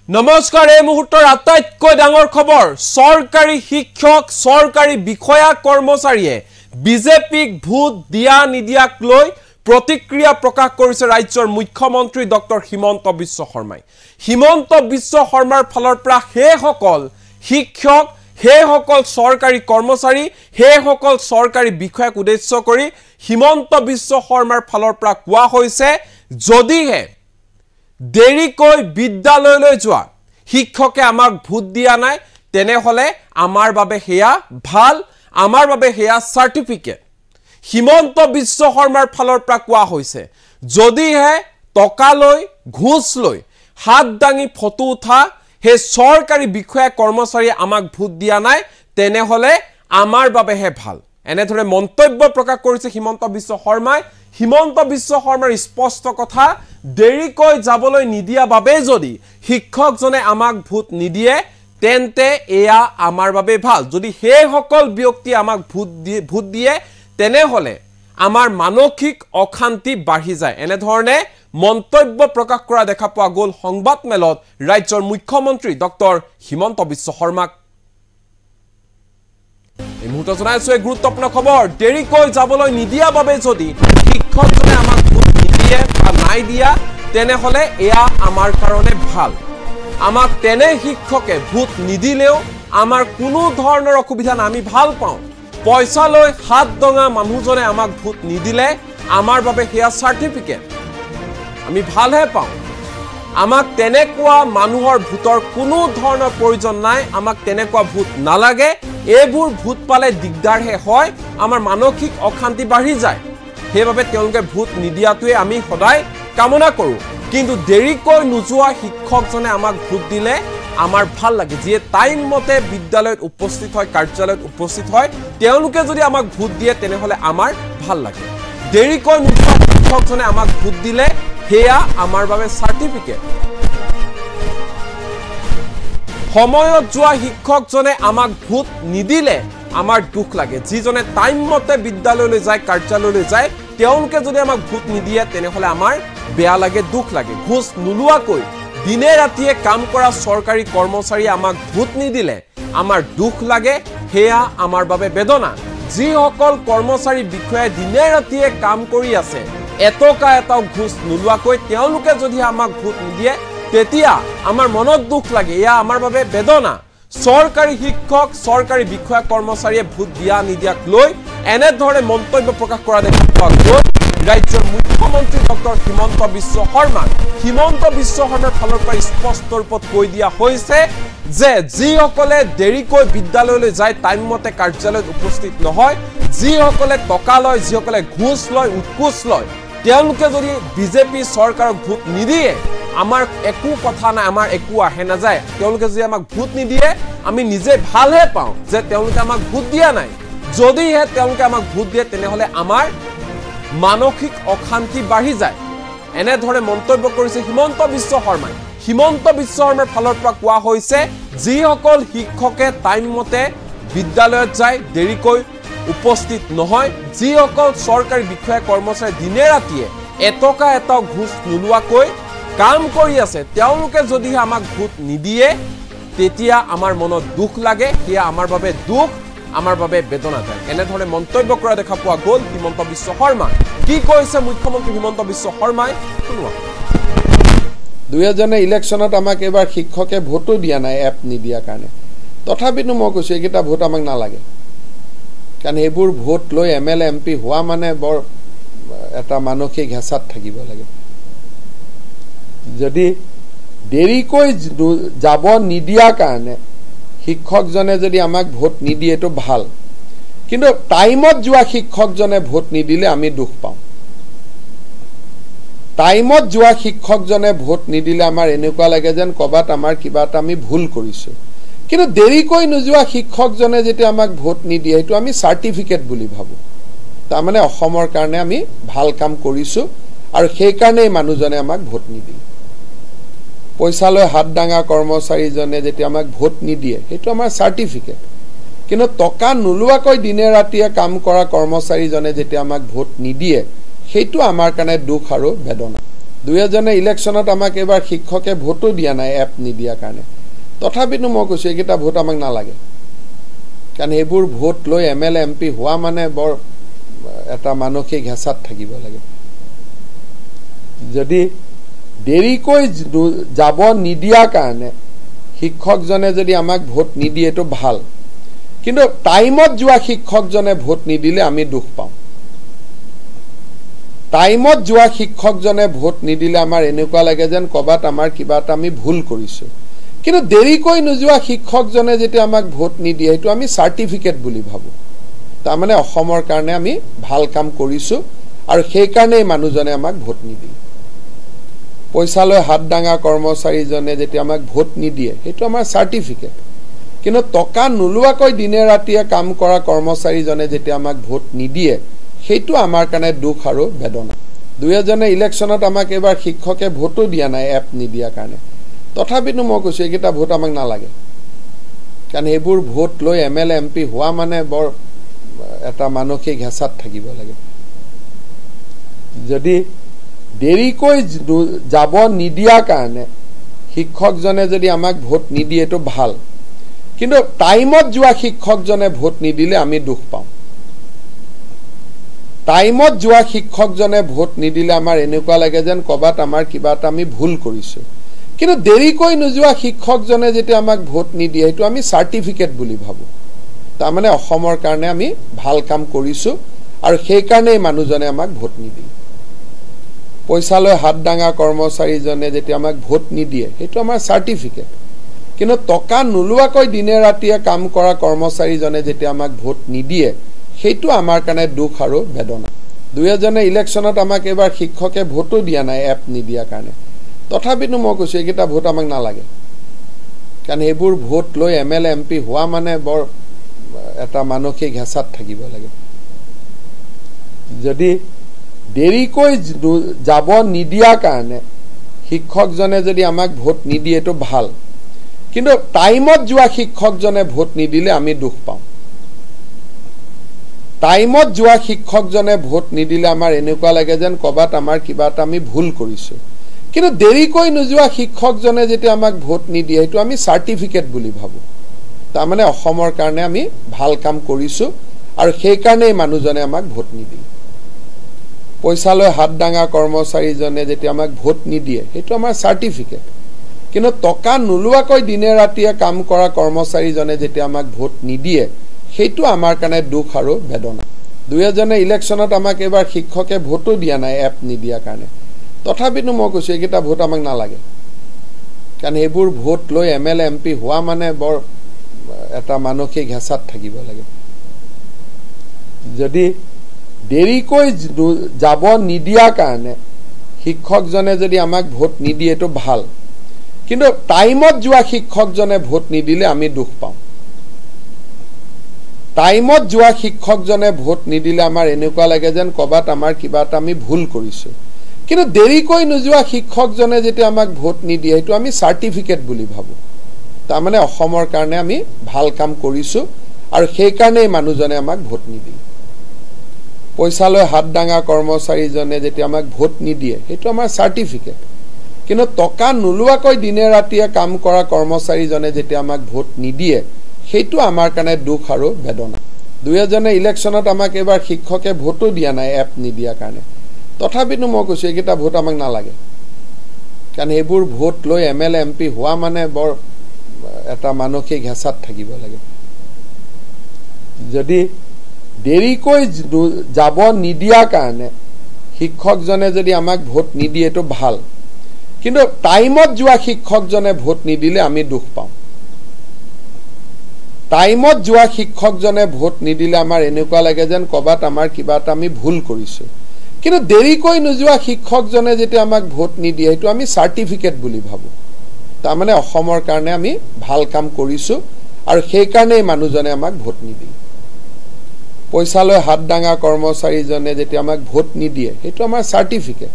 নমস্কাৰ এই মুহূৰ্তৰ আটাইতকৈ ডাঙৰ খবৰ সৰকাৰি শিক্ষক সৰকাৰি বিষয়া কৰ্মচাৰীয়ে বিজেপিক ভোট দিয়া নিদিয়াক লৈ প্ৰতিক্ৰিয়া প্ৰকাশ কৰিছে ৰাজ্যৰ মুখ্যমন্ত্ৰী ডক্টৰ হিমন্ত বিশ্ব শৰ্মাই হিমন্ত বিশ্ব শৰ্মাৰ ফালৰ পৰা হেসকল শিক্ষক হেসকল সৰকাৰি কৰ্মচাৰী হেসকল সৰকাৰি বিষয়াক উদ্দেশ্য কৰি হিমন্ত বিশ্ব শৰ্মাৰ ফালৰ পৰা কোৱা হৈছে যদিহে দেৰিকৈ বিদ্যালয়লৈ যোৱা শিক্ষকে আমাক ভোট দিয়া নাই তেনে হলে আমাৰ বাবে হেয়া ভাল আমাৰ বাবে হেয়া সাৰ্টিফিকেট হিমন্ত বিশ্ব শৰ্মাৰ ফালৰ পৰা কোৱা হৈছে যদিহে টকা লৈ ঘুষ লৈ হাত দাঙি ফটো উঠা হে সৰকাৰি বিষয়া কৰ্মচাৰী আমাক ভোট দিয়া নাই তেনে হলে আমাৰ বাবে হে ভাল এনে ধৰে মন্তব্য প্ৰকাশ কৰিছে হিমন্ত বিশ্ব শৰ্মাই হিমন্ত বিশ্ব শৰ্মাৰ স্পষ্ট কথা দেৰিকৈ যাবলৈ নিদিয়া বাবে যদি শিক্ষকজনে আমাক ভোট নিদিয়ে তেন্তে এয়া আমাৰ বাবে ভাল যদি হে সকল ব্যক্তি আমাক ভোট দিয়ে তেনে হলে আমাৰ মানসিক অশান্তি বাঢ়ি যায় এনে ধৰণে মন্তব্য প্ৰকাশ কৰা দেখা পোৱা গ'ল সংবাদ মেলত ৰাজ্যৰ মুখ্যমন্ত্ৰী ডক্টৰ হিমন্ত বিশ্ব শৰ্মাক এই মুহূৰ্তত জনাইছো এক গুৰুত্বপূৰ্ণ খবৰ দেৰিকৈ যাবলৈ নিদিয়া বাবে যদি শিক্ষকজনে আমাক ভোট নিদিয়ে বা নাই দিয়া তেনে হলে এয়া আমাৰ কাৰণে ভাল আমাক তেনে শিক্ষকে ভোট নিদিলেও আমাৰ কোনো ধৰণৰ অসুবিধা নাই আমি ভাল পাওঁ পইচা লৈ হাত দঙা মানুহজনে আমাক ভোট নিদিলে আমাৰ বাবে হেয়া সাৰ্টিফিকেট আমি ভালহে পাওঁ আমাক তেনেকুৱা মানুহৰ ভোটৰ কোনো ধৰণৰ প্ৰয়োজন নাই আমাক তেনেকুৱা ভোট নালাগে এইবোৰ ভোট পালে দিগদাৰহে হয় আমাৰ মানসিক অশান্তি বাঢ়ি যায় সেইবাবে তেওঁলোকে ভোট নিদিয়াটোৱে আমি সদায় কামনা কৰোঁ কিন্তু দেৰিকৈ নোযোৱা শিক্ষকজনে আমাক ভোট দিলে আমাৰ ভাল লাগে যিয়ে টাইম মতে বিদ্যালয়ত উপস্থিত হয় কাৰ্যালয়ত উপস্থিত হয় তেওঁলোকে যদি আমাক ভোট দিয়ে তেনে হলে আমাৰ ভাল লাগে দেৰিকৈ নোযোৱা শিক্ষকজনে আমাক ভোট দিলে হেয়া আমাৰ বাবে সাৰ্টিফিকেট সময়ত যোৱা শিক্ষকজনে আমাক ভোট নিদিলে আমাৰ দুখ লাগে যিজনে টাইম মতে বিদ্যালয়লৈ যায় কাৰ্যালয়লৈ যায় তেওঁলোকে যদি আমাক ভোট নিদিয়ে তেনে হলে আমাৰ বেয়া লাগে দুখ লাগে ঘুষ নোলোৱাকৈ দিনে ৰাতিয়ে কাম কৰা সৰকাৰি কৰ্মচাৰী আমাক ভোট নিদিলে আমাৰ দুখ লাগে হেয়া আমাৰ বাবে বেদনা যিসকল কৰ্মচাৰী বিষয়া দিনে ৰাতিয়ে কাম কৰি আছে এটকা এটাও ঘুষ নোলোৱাকৈ তেওঁলোকে যদি আমাক ভোট নিদিয়ে তেতিয়া আমাৰ মনত দুখ লাগে এয়া আমাৰ বাবে বেদনা সৰকাৰি শিক্ষক সৰকাৰি বিষয়া কৰ্মচাৰীয়ে ভোট দিয়া নিদিয়াক লৈ এনে ধৰণে মন্তব্য প্ৰকাশ কৰা দেখা পোৱা গ'ল ৰাজ্যৰ মুখ্যমন্ত্ৰী ডক্টৰ হিমন্ত বিশ্ব শৰ্মা হিমন্ত বিশ্ব শৰ্মাৰ ফালৰ পৰা স্পষ্ট ৰূপত কৈ দিয়া হৈছে যে যিসকলে দেৰিকৈ বিদ্যালয়লৈ যায় টাইম মতে কাৰ্যালয়ত উপস্থিত নহয় যিসকলে টকা লয় যিসকলে ঘুষ লয় উৎকোচ লয় তেওঁলোকে যদি বিজেপি চৰকাৰক ভোট নিদিয়ে আমাৰ একো কথা নাই আমাৰ একো আহে না যায় তেওঁলোকে যদি আমাক ভোট নিদিয়ে আমি নিজে ভালহে পাওঁ যে তেওঁলোকে আমাক ভোট দিয়া নাই যদিহে তেওঁলোকে আমাক ভোট দিয়ে তেনে হলে আমাৰ মানসিক অশান্তি বাঢ়ি যায় এনে ধৰণে মন্তব্য কৰিছে হিমন্ত বিশ্ব শৰ্মাই হিমন্ত বিশ্ব শৰ্মাৰ ফালৰ পৰা কোৱা হৈছে যিসকল শিক্ষকে টাইম মতে বিদ্যালয়ত যায় দেৰিকৈ উপস্থিত নহয় যিসকল সৰকাৰি বিষয়া কৰ্মচাৰী দিনে ৰাতিয়ে এটকা এটাও ঘুষ নোলোৱাকৈ কাম কৰি আছে তেওঁলোকে যদিহে আমাক ভোট নিদিয়ে তেতিয়া আমাৰ মনত দুখ লাগে সেয়া আমাৰ বাবে দুখ আমাৰ বাবে বেদনাদায়ক এনে ধৰণে মন্তব্য কৰা দেখা পোৱা গ'ল হিমন্ত বিশ্ব শৰ্মা কি কৈছে মুখ্যমন্ত্ৰী হিমন্ত বিশ্ব শৰ্মাই শুনোৱা 2000 ইলেকশ্যনত আমাক এবাৰ শিক্ষকে ভোটো দিয়া নাই এপ নিদিয়া কাৰণে তথাপিতো মই কৈছো এইকেইটা ভোট আমাক নালাগে কাৰণ এইবোৰ ভোট লৈ এমএলএ এমপি হোৱা মানে বৰ এটা মানসিক হেঁচাত থাকিব লাগে যদি দেৰিকৈ যাব নিদিয়া কাৰণে শিক্ষকজনে যদি আমাক ভোট নিদিয়ে তো ভাল কিন্তু টাইমত যোৱা শিক্ষকজনে ভোট নিদিলে আমি দুখ পাওঁ টাইমত যোৱা শিক্ষকজনে ভোট নিদিলে আমাৰ এনেকুৱা লাগে যেন কবাত আমাৰ কিবা এটা আমি ভুল কৰিছো কিন্তু দেৰিকৈ নোযোৱা শিক্ষকজনে যেতিয়া আমাক ভোট নিদিয়ে সেইটো আমি সাৰ্টিফিকেট বুলি ভাবো তাৰ মানে অসমৰ কাৰণে আমি ভাল কাম কৰিছো আৰু সেই কাৰণে মানুহজনে আমাক ভোট নিদিলে পইচা লৈ হাত দাঙা কৰ্মচাৰীজনে যেতিয়া আমাক ভোট নিদিয়ে সেইটো আমাৰ সাৰ্টিফিকেট কিন্তু টকা নোলোৱাকৈ দিনে ৰাতিয়ে কাম কৰা কৰ্মচাৰীজনে যেতিয়া আমাক ভোট নিদিয়ে সেইটো আমাৰ কাৰণে দুখ আৰু বেদনা দুই এজনে ইলেকশ্যনত আমাক এবাৰ শিক্ষকে ভোটো দিয়া নাই এপ নিদিয়াৰ কাৰণে তথাপিতো মই কৈছোঁ এইকেইটা ভোট আমাক নালাগে কাৰণ এইবোৰ ভোট লৈ MLA MP হোৱা মানে বৰ এটা মানসিক হেঁচাত থাকিব লাগে যদি দেৰিকৈ যাব নিদিয়াৰ কাৰণে শিক্ষকজনে যদি আমাক ভোট নিদিয়ে তো ভাল কিন্তু টাইমত যোৱা শিক্ষকজনে ভোট নিদিলে আমি দুখ পাওঁ টাইমত যোৱা শিক্ষকজনে ভোট নিদিলে আমাৰ এনেকুৱা লাগে যেন কবাত আমাৰ কিবা এটা আমি ভুল কৰিছো কিন্তু দেৰিকৈ নোযোৱা শিক্ষকজনে যেতিয়া আমাক ভোট নিদিয়ে সেইটো আমি সাৰ্টিফিকেট বুলি ভাবো তাৰ মানে অসমৰ কাৰণে আমি ভাল কাম কৰিছো আৰু সেই কাৰণে মানুহজনে আমাক ভোট নিদিয়ে পইচা লৈ হাত ডাঙা কৰ্মচাৰীজনে যেতিয়া আমাক ভোট নিদিয়ে সেইটো আমাৰ সাৰ্টিফিকেট কিন্তু টকা নোলোৱাকৈ দিনে ৰাতিয়ে কাম কৰা কৰ্মচাৰীজনে যেতিয়া আমাক ভোট নিদিয়ে সেইটো আমাৰ কাৰণে দুখ আৰু বেদনা দুই এজনে ইলেকশ্যনত আমাক এবাৰ শিক্ষকে ভোটো দিয়া নাই এপ নিদিয়াৰ কাৰণে তথাপিতো মই কৈছোঁ এইকেইটা ভোট আমাক নালাগে কাৰণ এইবোৰ ভোট লৈ MLA MP হোৱা মানে বৰ এটা মানসিক হেঁচাত থাকিব লাগে যদি দেৰিকৈ যাব নিদিয়াৰ কাৰণে শিক্ষকজনে যদি আমাক ভোট নিদিয়ে তো ভাল কিন্তু টাইমত যোৱা শিক্ষকজনে ভোট নিদিলে আমি দুখ পাওঁ টাইমত যোৱা শিক্ষকজনে ভোট নিদিলে আমাৰ এনেকুৱা লাগে যেন কবাত আমাৰ কিবা এটা আমি ভুল কৰিছো কিন্তু দেৰিকৈ নোযোৱা শিক্ষকজনে যেতিয়া আমাক ভোট নিদিয়ে সেইটো আমি সাৰ্টিফিকেট বুলি ভাবো তাৰ মানে অসমৰ কাৰণে আমি ভাল কাম কৰিছো আৰু সেই কাৰণে মানুহজনে আমাক ভোট নিদিয়ে পইচা লৈ হাত ডাঙা কৰ্মচাৰীজনে যেতিয়া আমাক ভোট নিদিয়ে সেইটো আমাৰ সাৰ্টিফিকেট কিন্তু টকা নোলোৱাকৈ দিনে ৰাতিয়ে কাম কৰা কৰ্মচাৰীজনে যেতিয়া আমাক ভোট নিদিয়ে সেইটো আমাৰ কাৰণে দুখ আৰু বেদনা দুই এজনে ইলেকশ্যনত আমাক এবাৰ শিক্ষকে ভোটো দিয়া নাই এপ নিদিয়াৰ কাৰণে তথাপিতো মই কৈছোঁ এইকেইটা ভোট আমাক নালাগে কাৰণ এইবোৰ ভোট লৈ MLA MP হোৱা মানে বৰ এটা মানসিক হেঁচাত থাকিব লাগে যদি দেৰিকৈ যাব নিদিয়াৰ কাৰণে শিক্ষকজনে যদি আমাক ভোট নিদিয়ে তো ভাল কিন্তু টাইমত যোৱা শিক্ষকজনে ভোট নিদিলে আমি দুখ পাওঁ টাইমত যোৱা শিক্ষকজনে ভোট নিদিলে আমাৰ এনেকুৱা লাগে যেন কবাত আমাৰ কিবা এটা আমি ভুল কৰিছো কিন্তু দেৰিকৈ নোযোৱা শিক্ষকজনে যেতিয়া আমাক ভোট নিদিয়ে সেইটো আমি সাৰ্টিফিকেট বুলি ভাবো তাৰ মানে অসমৰ কাৰণে আমি ভাল কাম কৰিছো আৰু সেই কাৰণে মানুহজনে আমাক ভোট নিদিয়ে পইচা লৈ হাত ডাঙা কৰ্মচাৰীজনে যেতিয়া আমাক ভোট নিদিয়ে সেইটো আমাৰ সাৰ্টিফিকেট কিন্তু টকা নোলোৱাকৈ দিনে ৰাতিয়ে কাম কৰা কৰ্মচাৰীজনে যেতিয়া আমাক ভোট নিদিয়ে সেইটো আমাৰ কাৰণে দুখ আৰু বেদনা দুই এজনে ইলেকশ্যনত আমাক এবাৰ শিক্ষকে ভোটো দিয়া নাই এপ নিদিয়াৰ কাৰণে তথাপিতো মই কৈছোঁ এইকেইটা ভোট আমাক নালাগে কাৰণ এইবোৰ ভোট লৈ MLA MP হোৱা মানে বৰ এটা মানসিক হেঁচাত থাকিব লাগে যদি দেৰিকৈ যাব নিদিয়াৰ কাৰণে শিক্ষকজনে যদি আমাক ভোট নিদিয়ে তো ভাল কিন্তু টাইমত যোৱা শিক্ষকজনে ভোট নিদিলে আমি দুখ পাওঁ টাইমত যোৱা শিক্ষকজনে ভোট নিদিলে আমাৰ এনেকুৱা লাগে যেন কবাত আমাৰ কিবা এটা আমি ভুল কৰিছো কিন্তু দেৰিকৈ নোযোৱা শিক্ষকজনে যেতিয়া আমাক ভোট নিদিয়ে সেইটো আমি সাৰ্টিফিকেট বুলি ভাবো তাৰ মানে অসমৰ কাৰণে আমি ভাল কাম কৰিছো আৰু সেই কাৰণে মানুহজনে আমাক ভোট নিদিয়ে পইচা লৈ হাত ডাঙা কৰ্মচাৰীজনে যেতিয়া আমাক ভোট নিদিয়ে সেইটো আমাৰ সাৰ্টিফিকেট কিন্তু টকা নোলোৱাকৈ দিনে ৰাতিয়ে কাম কৰা কৰ্মচাৰীজনে যেতিয়া আমাক ভোট নিদিয়ে সেইটো আমাৰ কাৰণে দুখ আৰু বেদনা দুই এজনে ইলেকশ্যনত আমাক এবাৰ শিক্ষকে ভোটো দিয়া নাই এপ নিদিয়াৰ কাৰণে তথাপিতো মই কৈছোঁ এইকেইটা ভোট আমাক নালাগে কাৰণ এইবোৰ ভোট লৈ MLA MP হোৱা মানে বৰ এটা মানসিক হেঁচাত থাকিব লাগে যদি দেৰিকৈ যাব নিদিয়াৰ কাৰণে শিক্ষকজনে যদি আমাক ভোট নিদিয়ে তো ভাল কিন্তু টাইমত যোৱা শিক্ষকজনে ভোট নিদিলে আমি দুখ পাওঁ টাইমত যোৱা শিক্ষকজনে ভোট নিদিলে আমাৰ এনেকুৱা লাগে যেন কবাত আমাৰ কিবা এটা আমি ভুল কৰিছো কিন্তু দেৰিকৈ নোযোৱা শিক্ষকজনে যেতিয়া আমাক ভোট নিদিয়ে সেইটো আমি সাৰ্টিফিকেট বুলি ভাবো তাৰ মানে অসমৰ কাৰণে আমি ভাল কাম কৰিছো আৰু সেই কাৰণে মানুহজনে আমাক ভোট নিদিয়ে পইচা লৈ হাত ডাঙা কৰ্মচাৰীজনে যেতিয়া আমাক ভোট নিদিয়ে সেইটো আমাৰ সাৰ্টিফিকেট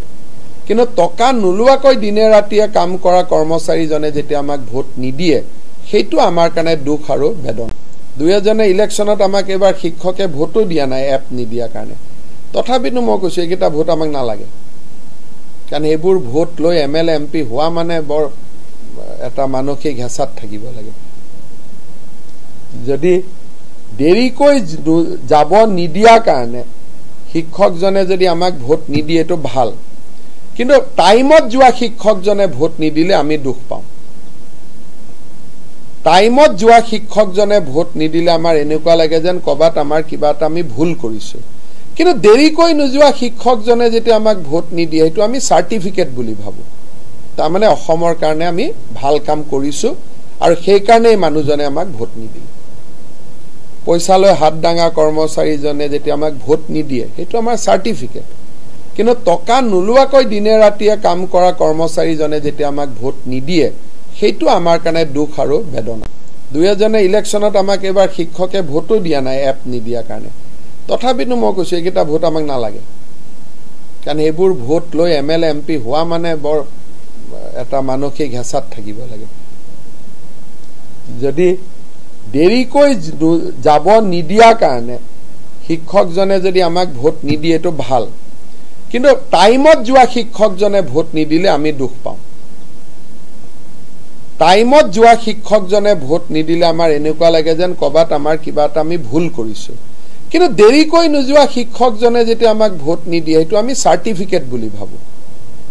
কিন্তু টকা নোলোৱাকৈ দিনে ৰাতিয়ে কাম কৰা কৰ্মচাৰীজনে যেতিয়া আমাক ভোট নিদিয়ে সেইটো আমাৰ কাৰণে দুখ আৰু বেদনা দুই এজনে ইলেকশ্যনত আমাক এবাৰ শিক্ষকে ভোটো দিয়া নাই এপ নিদিয়াৰ কাৰণে তথাপিতো মই কৈছোঁ এইকেইটা ভোট আমাক নালাগে কাৰণ এইবোৰ ভোট লৈ MLA MP হোৱা মানে বৰ এটা মানসিক হেঁচাত থাকিব লাগে যদি দেৰিকৈ যাব নিদিয়া কাৰণে শিক্ষকজনে যদি আমাক ভোট নিদিয়ে তো ভাল কিন্তু টাইমত যোৱা শিক্ষকজনে ভোট নিদিলে আমি দুখ পাওঁ টাইমত যোৱা শিক্ষকজনে ভোট নিদিলে আমাৰ এনেকুৱা লাগে যেন কবাত আমাৰ কিবা এটা আমি ভুল কৰিছো কিন্তু দেৰিকৈ নোযোৱা শিক্ষকজনে যেতিয়া আমাক ভোট নিদিয়ে সেইটো আমি সাৰ্টিফিকেট বুলি ভাবো তাৰ মানে অসমৰ কাৰণে আমি ভাল কাম কৰিছো আৰু সেই কাৰণে মানুহজনে আমাক ভোট নিদিয়ে পইচা লৈ হাত ডাঙা কৰ্মচাৰীজনে যেতিয়া আমাক ভোট নিদিয়ে সেইটো আমাৰ সাৰ্টিফিকেট কিন্তু টকা নুলুৱাকৈ দিনে ৰাতিয়ে কাম কৰা কৰ্মচাৰীজনে যেতিয়া আমাক ভোট নিদিয়ে সেইটো আমাৰ কাৰণে দুখ আৰু বেদনা দুয়জনে ইলেকশ্যনত আমাক এবাৰ শিক্ষকে ভোটো দিয়া নাই এপ নিদিয়া কাৰণে তথাপিতো মই কৈছো এইকেইটা ভোট আমাক নালাগে কাৰণ এইবোৰ ভোট লৈ MLA MP হোৱা মানে বৰ এটা মানসিক হেঁচাত থাকিব লাগে যদি দেৰিকৈ যাব নিদিয়া কাৰণে শিক্ষকজনে যদি আমাক ভোট নিদিয়ে তো ভাল কিন্তু টাইমত যোৱা শিক্ষকজনে ভোট নিদিলে আমি দুখ পাওঁ টাইমত যোৱা শিক্ষকজনে ভোট নিদিলে আমাৰ এনেকুৱা লাগে যেন কবাত আমাৰ কিবা এটা আমি ভুল কৰিছো কিন্তু দেৰিকৈ নোযোৱা শিক্ষকজনে যেতিয়া আমাক ভোট নিদিয়ে সেইটো আমি সাৰ্টিফিকেট বুলি ভাবো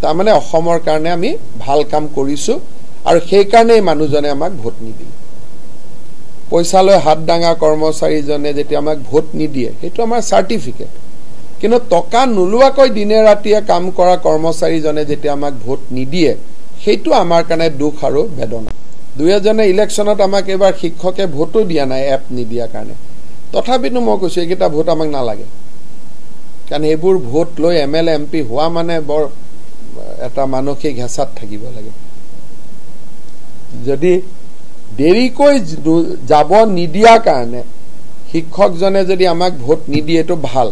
তাৰ মানে অসমৰ কাৰণে আমি ভাল কাম কৰিছো আৰু সেই কাৰণে মানুহজনে আমাক ভোট নিদিয়ে পইচা লৈ হাত ডাঙা কৰ্মচাৰীজনে যেতিয়া আমাক ভোট নিদিয়ে সেইটো আমাৰ সাৰ্টিফিকেট কিন্তু টকা নুলুৱাকৈ দিনে ৰাতিয়ে কাম কৰা কৰ্মচাৰীজনে যেতিয়া আমাক ভোট নিদিয়ে সেইটো আমাৰ কাৰণে দুখ আৰু বেদনা দুয়জনে ইলেকশ্যনত আমাক এবাৰ শিক্ষকে ভোটো দিয়া নাই এপ নিদিয়া কাৰণে তথাপিতো মই কৈছো এইকেইটা ভোট আমাক নালাগে কাৰণ এইবোৰ ভোট লৈ MLA MP হোৱা মানে বৰ এটা মানসিক হেঁচাত থাকিব লাগে যদি দেৰিকৈ যাব নিদিয়া কাৰণে শিক্ষকজনে যদি আমাক ভোট নিদিয়ে তো ভাল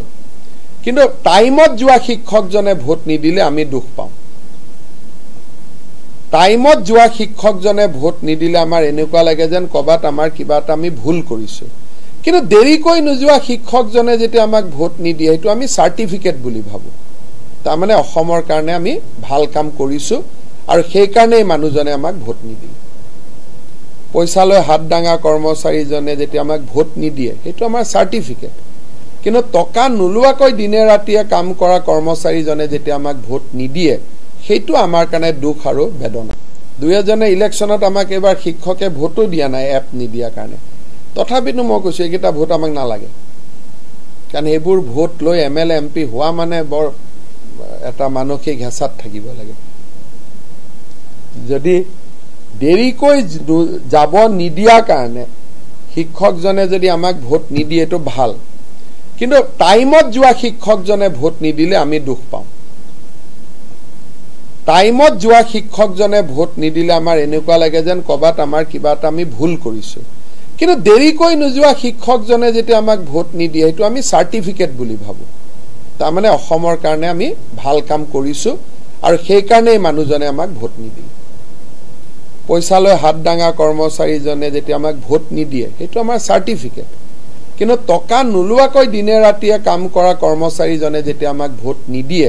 কিন্তু টাইমত যোৱা শিক্ষকজনে ভোট নিদিলে আমি দুখ পাওঁ টাইমত যোৱা শিক্ষকজনে ভোট নিদিলে আমাৰ এনেকুৱা লাগে যেন কবাত আমাৰ কিবা এটা আমি ভুল কৰিছো কিন্তু দেৰিকৈ নোযোৱা শিক্ষকজনে যেতিয়া আমাক ভোট নিদিয়ে সেইটো আমি সাৰ্টিফিকেট বুলি ভাবো তাৰ মানে অসমৰ কাৰণে আমি ভাল কাম কৰিছো আৰু সেই কাৰণে মানুহজনে আমাক ভোট নিদিয়ে পইচা লৈ হাত ডাঙা কৰ্মচাৰীজনে যেতিয়া আমাক ভোট নিদিয়ে সেইটো আমাৰ সাৰ্টিফিকেট কিন্তু টকা নুলুৱাকৈ দিনে ৰাতিয়ে কাম কৰা কৰ্মচাৰীজনে যেতিয়া আমাক ভোট নিদিয়ে সেইটো আমাৰ কাৰণে দুখ আৰু বেদনা দুয়জনে ইলেকশ্যনত আমাক এবাৰ শিক্ষকে ভোটো দিয়া নাই এপ নিদিয়া কাৰণে তথাপিতো মই কৈছো এইকেইটা ভোট আমাক নালাগে কাৰণ এইবোৰ ভোট লৈ MLA MP হোৱা মানে বৰ এটা মানসিক হেঁচাত থাকিব লাগে যদি দেৰিকৈ যাব নিদিয়া কাৰণে শিক্ষকজনে যদি আমাক ভোট নিদিয়ে তো ভাল কিন্তু টাইমত যোৱা শিক্ষকজনে ভোট নিদিলে আমি দুখ পাওঁ টাইমত যোৱা শিক্ষকজনে ভোট নিদিলে আমাৰ এনেকুৱা লাগে যেন কবাত আমাৰ কিবা এটা আমি ভুল কৰিছো কিন্তু দেৰিকৈ নোযোৱা শিক্ষকজনে যেতিয়া আমাক ভোট নিদিয়ে সেইটো আমি সাৰ্টিফিকেট বুলি ভাবো তাৰ মানে অসমৰ কাৰণে আমি ভাল কাম কৰিছো আৰু সেই কাৰণে মানুহজনে আমাক ভোট নিদিয়ে পইচা লৈ হাত ডাঙা কৰ্মচাৰীজনে যেতিয়া আমাক ভোট নিদিয়ে সেইটো আমাৰ সাৰ্টিফিকেট কিন্তু টকা নুলুৱাকৈ দিনে ৰাতিয়ে কাম কৰা কৰ্মচাৰীজনে যেতিয়া আমাক ভোট নিদিয়ে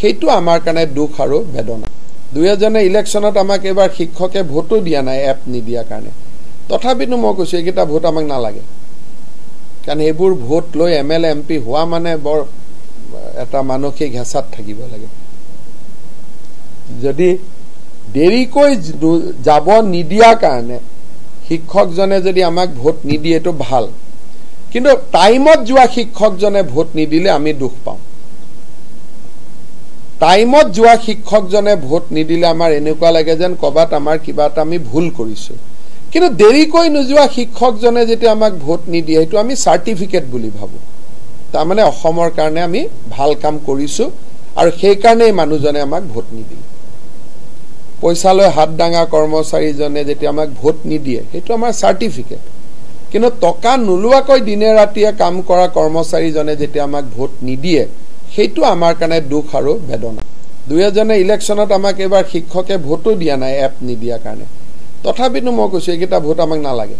সেইটো আমাৰ কাৰণে দুখ আৰু বেদনা দুয়জনে ইলেকশ্যনত আমাক এবাৰ শিক্ষকে ভোটো দিয়া নাই এপ নিদিয়া কাৰণে তথাপিতো মই কৈছো এইকেইটা ভোট আমাক নালাগে কাৰণ এইবোৰ ভোট লৈ MLA MP হোৱা মানে বৰ এটা মানসিক হেঁচাত থাকিব লাগে যদি দেৰিকৈ যাব নিদিয়া কাৰণে শিক্ষকজনে যদি আমাক ভোট নিদিয়ে তো ভাল কিন্তু টাইমত যোৱা শিক্ষকজনে ভোট নিদিলে আমি দুখ পাওঁ টাইমত যোৱা শিক্ষকজনে ভোট নিদিলে আমাৰ এনেকুৱা লাগে যেন কবাত আমাৰ কিবা এটা আমি ভুল কৰিছো কিন্তু দেৰিকৈ নোযোৱা শিক্ষকজনে যেতিয়া আমাক ভোট নিদিয়ে সেইটো আমি সাৰ্টিফিকেট বুলি ভাবো তাৰ মানে অসমৰ কাৰণে আমি ভাল কাম কৰিছো আৰু সেই কাৰণে মানুহজনে আমাক ভোট নিদিয়ে পইচা লৈ হাত ডাঙা কৰ্মচাৰীজনে যেতিয়া আমাক ভোট নিদিয়ে সেইটো আমাৰ সাৰ্টিফিকেট কিন্তু টকা নুলুৱাকৈ দিনে ৰাতিয়ে কাম কৰা কৰ্মচাৰীজনে যেতিয়া আমাক ভোট নিদিয়ে সেইটো আমাৰ কাৰণে দুখ আৰু বেদনা দুয়জনে ইলেকশ্যনত আমাক এবাৰ শিক্ষকে ভোটো দিয়া নাই এপ নিদিয়া কাৰণে তথাপিতো মই কৈছো এইকেইটা ভোট আমাক নালাগে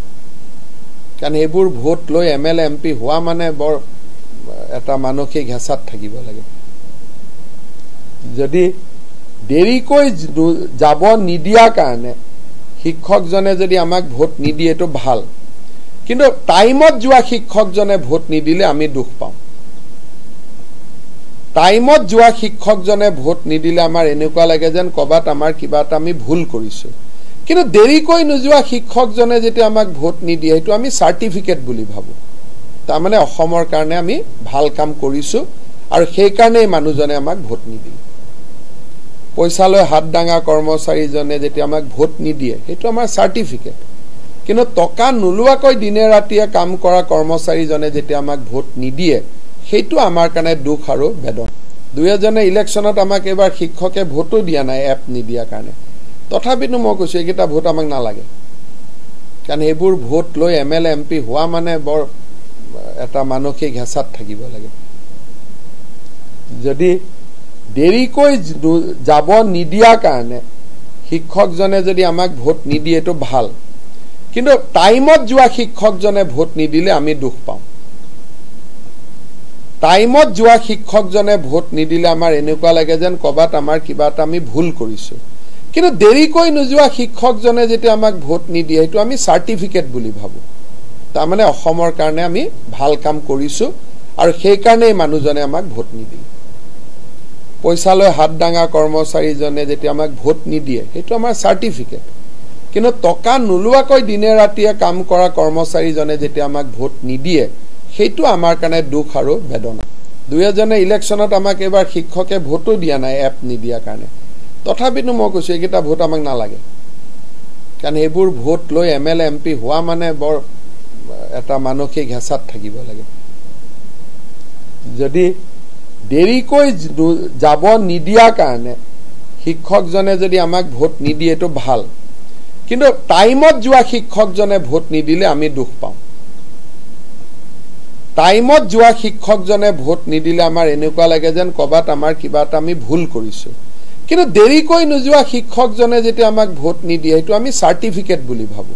কাৰণ এইবোৰ ভোট লৈ MLA MP হোৱা মানে বৰ এটা মানসিক হেঁচাত থাকিব লাগে যদি দেৰিকৈ যাব নিদিয়াৰ কাৰণে শিক্ষকজনে যদি আমাক ভোট নিদিয়ে তো ভাল, কিন্তু টাইমত যোৱা শিক্ষকজনে ভোট নিদিলে আমি দুখ পাওঁ। টাইমত যোৱা শিক্ষকজনে ভোট নিদিলে আমাৰ এনেকুৱা লাগে যেন কবাত আমাৰ কিবা এটা আমি ভুল কৰিছো, কিন্তু দেৰিকৈ নোযোৱা শিক্ষকজনে যেতিয়া আমাক ভোট নিদিয়ে সেইটো আমি সাৰ্টিফিকেট বুলি ভাবো। তাৰমানে অসমৰ কাৰণে আমি ভাল কাম কৰিছো আৰু সেই কাৰণেই মানুহজনে আমাক ভোট নিদিয়ে। পইচা লৈ হাত ডাঙা কৰ্মচাৰীজনে যেতিয়া আমাক ভোট নিদিয়ে সেইটো আমাৰ সাৰ্টিফিকেট, কিন্তু টকা নোলোৱাকৈ দিনে ৰাতিয়ে কাম কৰা কৰ্মচাৰীজনে যেতিয়া আমাক ভোট নিদিয়ে সেইটো আমাৰ কাৰণে দুখ আৰু বেদনা। দুই এজনে ইলেকশ্যনত আমাক এবাৰ শিক্ষকে ভোটো দিয়া নাই এপ নিদিয়াৰ কাৰণে, তথাপিতো মই কৈছো এইকেইটা ভোট আমাক নালাগে, কাৰণ এইবোৰ ভোট লৈ MLA MP হোৱা মানে বৰ এটা মানসিক হেঁচাত থাকিব লাগে। যদি দেৰিকৈ যাব নিদিয়াৰ কাৰণে শিক্ষকজনে যদি আমাক ভোট নিদিয়ে তো ভাল, কিন্তু টাইমত যোৱা শিক্ষকজনে ভোট নিদিলে আমি দুখ পাওঁ। টাইমত যোৱা শিক্ষকজনে ভোট নিদিলে আমাৰ এনেকুৱা লাগে যেন কবাত আমাৰ কিবা এটা আমি ভুল কৰিছো, কিন্তু দেৰিকৈ নোযোৱা শিক্ষকজনে যেতিয়া আমাক ভোট নিদিয়ে সেইটো আমি সাৰ্টিফিকেট বুলি ভাবো। তাৰমানে অসমৰ কাৰণে আমি ভাল কাম কৰিছো আৰু সেই কাৰণেই মানুহজনে আমাক ভোট নিদিয়ে। পইচা লৈ হাত ডাঙা কৰ্মচাৰীজনে যেতিয়া আমাক ভোট নিদিয়ে সেইটো আমাৰ সাৰ্টিফিকেট, কিন্তু টকা নোলোৱাকৈ দিনে ৰাতিয়ে কাম কৰা কৰ্মচাৰীজনে যেতিয়া আমাক ভোট নিদিয়ে সেইটো আমাৰ কাৰণে দুখ আৰু বেদনা। দুই এজনে ইলেকশ্যনত আমাক এবাৰ শিক্ষকে ভোটো দিয়া নাই এপ নিদিয়াৰ কাৰণে, তথাপিতো মই কৈছো এইকেইটা ভোট আমাক নালাগে, কাৰণ এইবোৰ ভোট লৈ MLA MP হোৱা মানে বৰ এটা মানসিক হেঁচাত থাকিব লাগে। যদি দেৰিকৈ যাব নিদিয়াৰ কাৰণে শিক্ষকজনে যদি আমাক ভোট নিদিয়ে তো ভাল, কিন্তু টাইমত যোৱা শিক্ষকজনে ভোট নিদিলে আমি দুখ পাওঁ। টাইমত যোৱা শিক্ষকজনে ভোট নিদিলে আমাৰ এনেকুৱা লাগে যেন কবাত আমাৰ কিবা এটা আমি ভুল কৰিছো, কিন্তু দেৰিকৈ নোযোৱা শিক্ষকজনে যেতিয়া আমাক ভোট নিদিয়ে সেইটো আমি সাৰ্টিফিকেট বুলি ভাবো।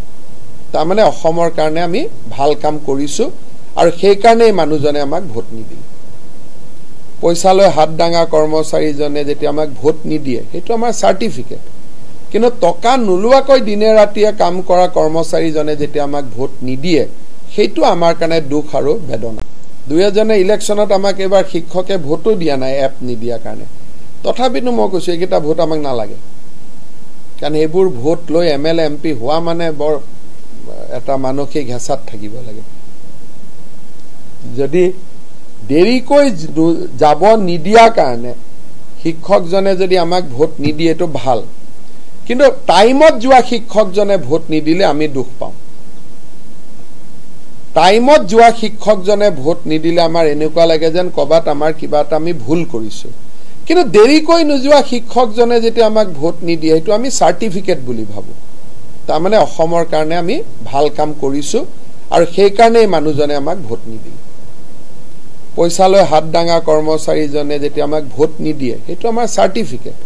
তাৰমানে অসমৰ কাৰণে আমি ভাল কাম কৰিছো আৰু সেই কাৰণেই মানুহজনে আমাক ভোট নিদিয়ে। পইচা লৈ হাত ডাঙা কৰ্মচাৰীজনে যেতিয়া আমাক ভোট নিদিয়ে সেইটো আমাৰ সাৰ্টিফিকেট, কিন্তু টকা নোলোৱাকৈ দিনে ৰাতিয়ে কাম কৰা কৰ্মচাৰীজনে যেতিয়া আমাক ভোট নিদিয়ে সেইটো আমাৰ কাৰণে দুখ আৰু বেদনা। দুই এজনে ইলেকশ্যনত আমাক এবাৰ শিক্ষকে ভোটো দিয়া নাই এপ নিদিয়াৰ কাৰণে, তথাপিতো মই কৈছো এইকেইটা ভোট আমাক নালাগে, কাৰণ এইবোৰ ভোট লৈ MLA MP হোৱা মানে বৰ এটা মানসিক হেঁচাত থাকিব লাগে। যদি দেৰিকৈ যাব নিদিয়াৰ কাৰণে শিক্ষকজনে যদি আমাক ভোট নিদিয়ে তো ভাল, কিন্তু টাইমত যোৱা শিক্ষকজনে ভোট নিদিলে আমি দুখ পাওঁ। টাইমত যোৱা শিক্ষকজনে ভোট নিদিলে আমাৰ এনেকুৱা লাগে যেন কবাত আমাৰ কিবা এটা আমি ভুল কৰিছো, কিন্তু দেৰিকৈ নোযোৱা শিক্ষকজনে যেতিয়া আমাক ভোট নিদিয়ে সেইটো আমি সাৰ্টিফিকেট বুলি ভাবো। তাৰমানে অসমৰ কাৰণে আমি ভাল কাম কৰিছো আৰু সেই কাৰণেই মানুহজনে আমাক ভোট নিদিয়ে। পইচা লৈ হাত ডাঙা কৰ্মচাৰীজনে যেতিয়া আমাক ভোট নিদিয়ে সেইটো আমাৰ সাৰ্টিফিকেট,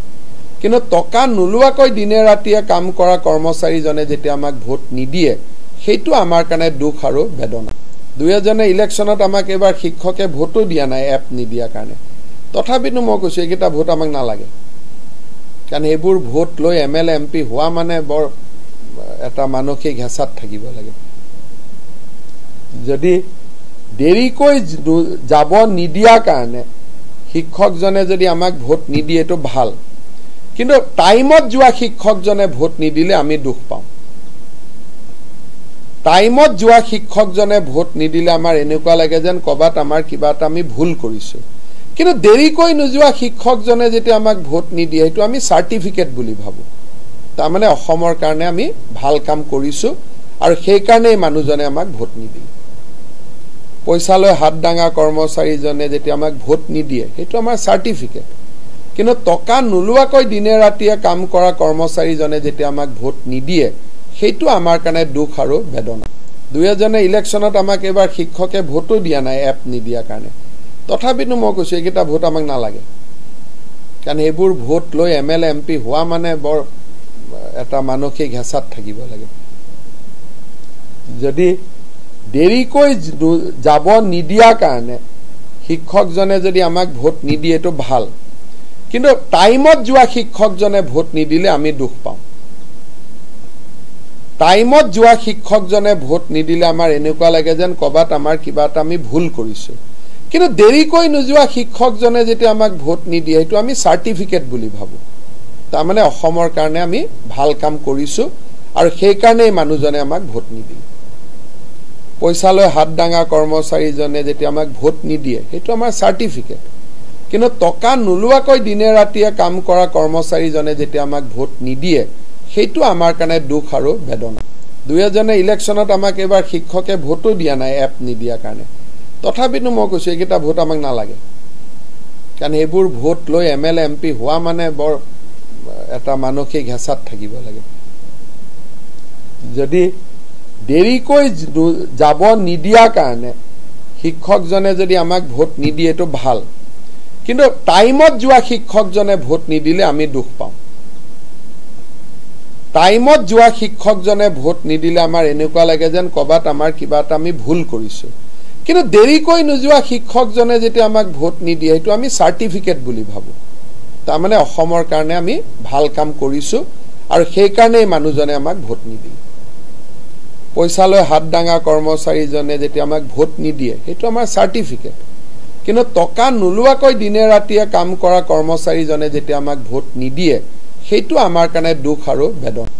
কিন্তু টকা নোলোৱাকৈ দিনে ৰাতিয়ে কাম কৰা কৰ্মচাৰীজনে যেতিয়া আমাক ভোট নিদিয়ে সেইটো আমাৰ কাৰণে দুখ আৰু বেদনা। দুই এজনে ইলেকশ্যনত আমাক এবাৰ শিক্ষকে ভোটো দিয়া নাই এপ নিদিয়াৰ কাৰণে, তথাপিতো মই কৈছো এইকেইটা ভোট আমাক নালাগে, কাৰণ এইবোৰ ভোট লৈ MLA MP হোৱা মানে বৰ এটা মানসিক হেঁচাত থাকিব লাগে। যদি দেৰিকৈ যাব নিদিয়াৰ কাৰণে শিক্ষকজনে যদি আমাক ভোট নিদিয়ে তো ভাল, কিন্তু টাইমত যোৱা শিক্ষকজনে ভোট নিদিলে আমি দুখ পাওঁ। টাইমত যোৱা শিক্ষকজনে ভোট নিদিলে আমাৰ এনেকুৱা লাগে যেন কবাত আমাৰ কিবা এটা আমি ভুল কৰিছো, কিন্তু দেৰিকৈ নোযোৱা শিক্ষকজনে যেতিয়া আমাক ভোট নিদিয়ে সেইটো আমি সাৰ্টিফিকেট বুলি ভাবো। তাৰমানে অসমৰ কাৰণে আমি ভাল কাম কৰিছো আৰু সেই কাৰণেই মানুহজনে আমাক ভোট নিদিয়ে। পইচা লৈ হাত ডাঙা কৰ্মচাৰীজনে যেতিয়া আমাক ভোট নিদিয়ে সেইটো আমাৰ সাৰ্টিফিকেট, কিন্তু টকা নোলোৱাকৈ দিনে ৰাতিয়ে কাম কৰা কৰ্মচাৰীজনে যেতিয়া আমাক ভোট নিদিয়ে সেইটো আমাৰ কাৰণে দুখ আৰু বেদনা। দুই এজনে ইলেকশ্যনত আমাক এবাৰ শিক্ষকে ভোটো দিয়া নাই এপ নিদিয়াৰ কাৰণে, তথাপিতো মই কৈছো এইকেইটা ভোট আমাক নালাগে, কাৰণ এইবোৰ ভোট লৈ MLA MP হোৱা মানে বৰ এটা মানসিক হেঁচাত থাকিব লাগে। যদি দেৰিকৈ যাব নিদিয়াৰ কাৰণে শিক্ষকজনে যদি আমাক ভোট নিদিয়ে তো ভাল, কিন্তু টাইমত যোৱা শিক্ষকজনে ভোট নিদিলে আমি দুখ পাওঁ টাইমত যোৱা শিক্ষকজনে ভোট নিদিলে আমাৰ এনেকুৱা লাগে যেন কবাত আমাৰ কিবা এটা আমি ভুল কৰিছো কিন্তু দেৰিকৈ নোযোৱা শিক্ষকজনে যেতিয়া আমাক ভোট নিদিয়ে সেইটো আমি সাৰ্টিফিকেট বুলি ভাবো তাৰ মানে অসমৰ কাৰণে আমি ভাল কাম কৰিছো আৰু সেই কাৰণে মানুহজনে আমাক ভোট নিদিয়ে পইচালৈ হাত ডাঙা কৰ্মচাৰীজনে যেতিয়া আমাক ভোট নিদিয়ে সেইটো আমাৰ সাৰ্টিফিকেট কিন্তু টকা নোলোৱাকৈ দিনে ৰাতিয়ে কাম কৰা কৰ্মচাৰীজনে যেতিয়া আমাক ভোট নিদিয়ে সেইটো আমাৰ কাৰণে দুখ আৰু বেদনা দুই এজনে ইলেকশ্যনত আমাক এবাৰ শিক্ষকে ভোটো দিয়া নাই এপ নিদিয়া কাৰণে তথাপিতো মই কৈছো এইকেইটা ভোট আমাক নালাগে কাৰণ এইবোৰ ভোট লৈ এমএলএ এমপি হোৱা মানে বৰ এটা মানসিক হেঁচাত থাকিব লাগে যদি দেৰিকৈ যাব নিদিয়া কাৰণে শিক্ষকজনে যদি আমাক ভোট নিদিয়ে তো ভাল কিন্তু টাইমত যোৱা শিক্ষকজনে ভোট নিদিলে আমি দুখ পাওঁ টাইমত যোৱা শিক্ষকজনে ভোট নিদিলে আমাৰ এনেকুৱা লাগে যেন কবাত আমাৰ কিবা এটা আমি ভুল কৰিছো কিন্তু দেৰিকৈ নোযোৱা শিক্ষকজনে যেতিয়া আমাক ভোট নিদিয়ে সেইটো আমি সাৰ্টিফিকেট বুলি ভাবো তাৰ মানে অসমৰ কাৰণে আমি ভাল কাম কৰিছো আৰু সেই কাৰণে মানুহজনে আমাক ভোট নিদিয়ে পইচালৈ হাত ডাঙা কৰ্মচাৰীজনে যেতিয়া আমাক ভোট নিদিয়ে সেইটো আমাৰ সাৰ্টিফিকেট কিন্তু টকা নোলোৱাকৈ দিনে ৰাতিয়ে কাম কৰা কৰ্মচাৰীজনে যেতিয়া আমাক ভোট নিদিয়ে সেইটো আমাৰ কাৰণে দুখ আৰু বেদনা